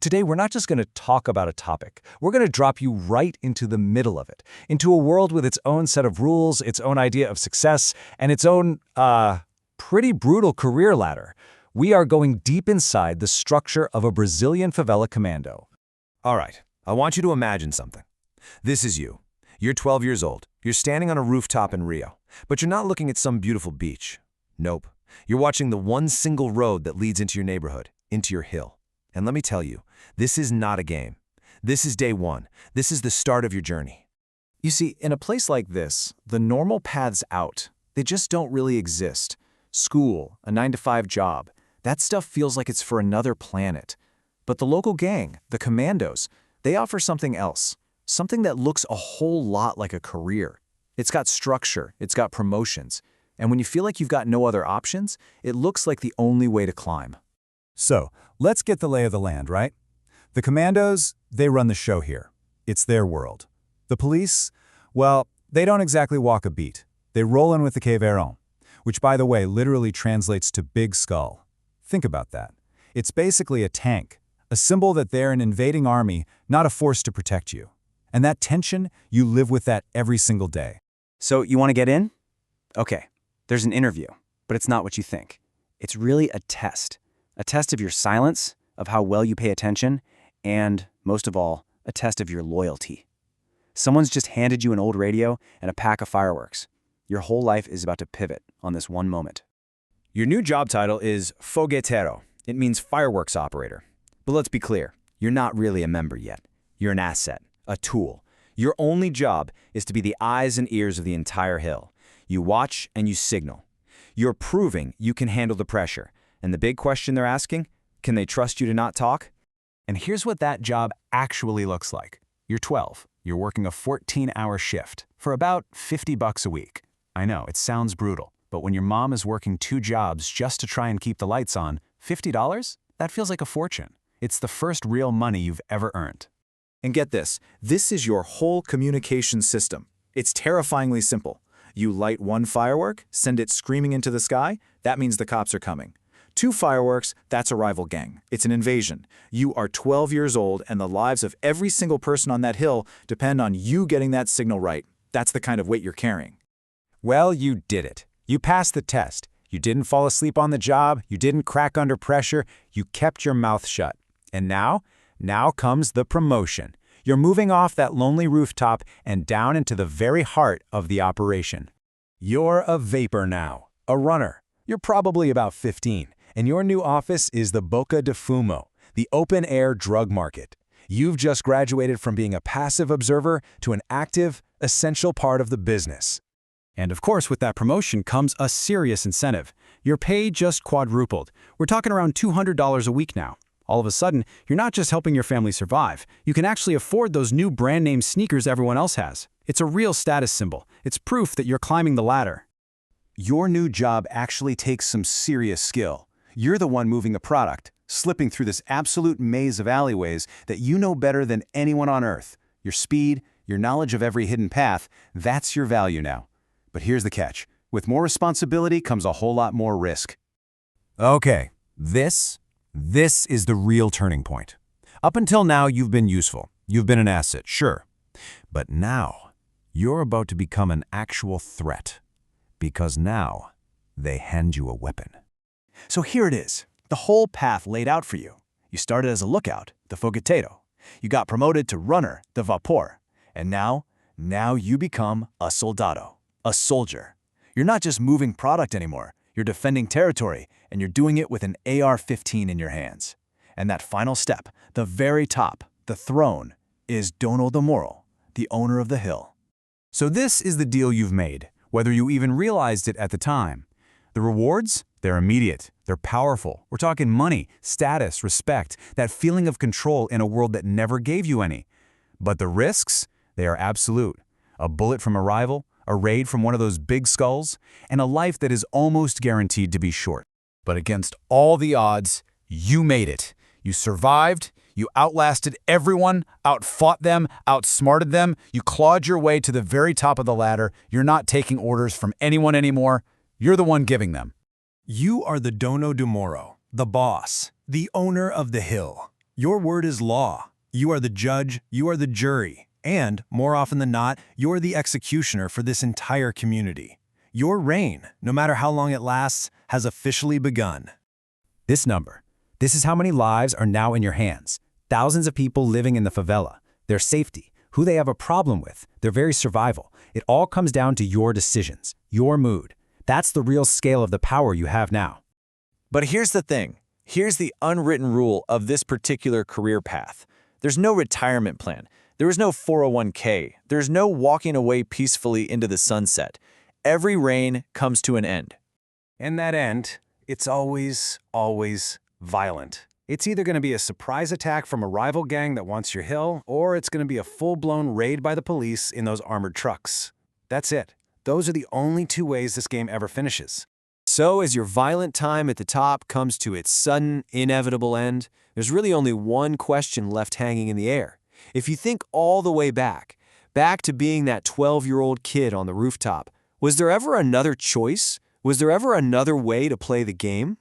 Today, we're not just going to talk about a topic. We're going to drop you right into the middle of it, into a world with its own set of rules, its own idea of success, and its own, pretty brutal career ladder. We are going deep inside the structure of a Brazilian favela commando. All right, I want you to imagine something. This is you. You're 12 years old. You're standing on a rooftop in Rio, but you're not looking at some beautiful beach. Nope. You're watching the one single road that leads into your neighborhood, into your hill. And let me tell you, this is not a game. This is day one. This is the start of your journey. You see, in a place like this, the normal paths out, they just don't really exist. School, a 9-to-5 job, that stuff feels like it's for another planet. But the local gang, the commandos, they offer something else. Something that looks a whole lot like a career. It's got structure, it's got promotions. And when you feel like you've got no other options, it looks like the only way to climb. So, let's get the lay of the land, right? The commandos, they run the show here. It's their world. The police, well, they don't exactly walk a beat. They roll in with the Fogueteiro, which, by the way, literally translates to big skull. Think about that. It's basically a tank, a symbol that they're an invading army, not a force to protect you. And that tension, you live with that every single day. So you want to get in? Okay, there's an interview, but it's not what you think. It's really a test of your silence, of how well you pay attention, and, most of all, a test of your loyalty. Someone's just handed you an old radio and a pack of fireworks. Your whole life is about to pivot on this one moment. Your new job title is Fogueteiro. It means fireworks operator. But let's be clear, you're not really a member yet. You're an asset, a tool. Your only job is to be the eyes and ears of the entire hill. You watch and you signal. You're proving you can handle the pressure. And the big question they're asking, can they trust you to not talk? And here's what that job actually looks like. You're 12. You're working a 14-hour shift for about $50 a week. I know, it sounds brutal, but when your mom is working 2 jobs just to try and keep the lights on, $50? That feels like a fortune. It's the first real money you've ever earned. And get this is your whole communication system. It's terrifyingly simple. You light one firework, send it screaming into the sky, that means the cops are coming. 2 fireworks, that's a rival gang. It's an invasion. You are 12 years old, and the lives of every single person on that hill depend on you getting that signal right. That's the kind of weight you're carrying. Well, you did it. You passed the test. You didn't fall asleep on the job. You didn't crack under pressure. You kept your mouth shut. And now comes the promotion. You're moving off that lonely rooftop and down into the very heart of the operation. You're a vapor now, a runner. You're probably about 15, and your new office is the Boca de Fumo, the open-air drug market. You've just graduated from being a passive observer to an active, essential part of the business. And of course, with that promotion comes a serious incentive. Your pay just quadrupled. We're talking around $200 a week now. All of a sudden, you're not just helping your family survive. You can actually afford those new brand-name sneakers everyone else has. It's a real status symbol. It's proof that you're climbing the ladder. Your new job actually takes some serious skill. You're the one moving the product, slipping through this absolute maze of alleyways that you know better than anyone on earth. Your speed, your knowledge of every hidden path, that's your value now. But here's the catch. With more responsibility comes a whole lot more risk. Okay, this is the real turning point. Up until now, you've been useful. You've been an asset, sure. But now, you're about to become an actual threat. Because now, they hand you a weapon. So here it is, the whole path laid out for you. You started as a lookout, the Fogueteiro. You got promoted to runner, the Vapor. And now you become a Soldado, a soldier. You're not just moving product anymore. You're defending territory, and you're doing it with an AR-15 in your hands. And that final step, the very top, the throne, is Dono do Morro, the owner of the hill. So this is the deal you've made, whether you even realized it at the time. The rewards? They're immediate. They're powerful. We're talking money, status, respect, that feeling of control in a world that never gave you any. But the risks? They are absolute. A bullet from a rival, a raid from one of those big skulls, and a life that is almost guaranteed to be short. But against all the odds, you made it. You survived, you outlasted everyone, outfought them, outsmarted them, you clawed your way to the very top of the ladder. You're not taking orders from anyone anymore. You're the one giving them. You are the Dono do Morro, the boss, the owner of the hill. Your word is law. You are the judge, you are the jury, and, more often than not, you're the executioner for this entire community. Your reign, no matter how long it lasts, has officially begun. This number. This is how many lives are now in your hands. Thousands of people living in the favela. Their safety, who they have a problem with, their very survival. It all comes down to your decisions, your mood. That's the real scale of the power you have now. But here's the thing. Here's the unwritten rule of this particular career path. There's no retirement plan. There is no 401k. There's no walking away peacefully into the sunset. Every reign comes to an end. And that end, it's always violent. It's either going to be a surprise attack from a rival gang that wants your hill, or it's going to be a full-blown raid by the police in those armored trucks. That's it. Those are the only two ways this game ever finishes. So as your violent time at the top comes to its sudden, inevitable end, there's really only one question left hanging in the air. If you think all the way back to being that 12-year-old kid on the rooftop, was there ever another choice? Was there ever another way to play the game?